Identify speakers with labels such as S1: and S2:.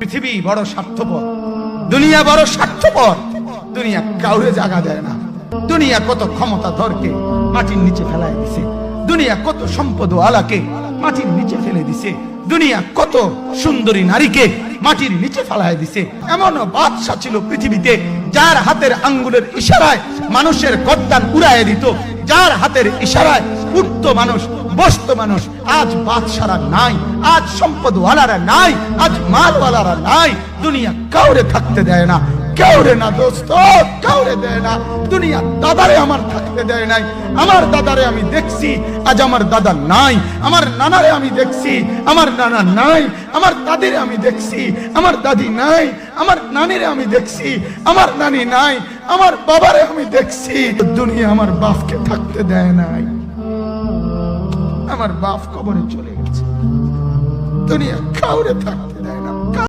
S1: পৃথিবী বড় স্বার্থপর, দুনিয়া বড় স্বার্থপর। দুনিয়া কাউরে জায়গা দেয় না। দুনিয়া কত ক্ষমতাধরকে মাটির নিচে ফেলায় দিছে। দুনিয়া কত সম্পদ আলাকে মাটির নিচে ফেলে দিছে। দুনিয়া কত সুন্দরী নারীকে মাটির নিচে ফেলায় দিছে। এমন বাদশা ছিল পৃথিবীতে যার হাতের আঙ্গুলের ইশারায় মানুষের গর্দান উড়াইয়া দিত, যার হাতের ইশারায় উঠত মানুষ, বসত মানুষ। আজ বাদশারা নাই, আজ সম্পদওয়ালারা নাই, আজ মালওয়ালারা নাই। দুনিয়া কাউরে থাকতে দেয় না, কাউরে না দোস্ত, কাউরে দেয় না। দুনিয়া দাদারে আমার থাকতে দেয় নাই। আমার দাদারে আমি দেখছি, আজ আমার দাদা নাই। আমার নানারে আমি দেখছি, আমার নানা নাই। আমার দাদিরে আমি দেখছি, আমার দাদি নাই। আমার নানিরে আমি দেখছি, আমার নানি নাই। আমার বাবারে আমি দেখছি। দুনিয়া আমার বাপকে থাকতে দেয় নাই। আমার বাপ কবরে চলে গেছে। দুনিয়া কাউরে থাকতে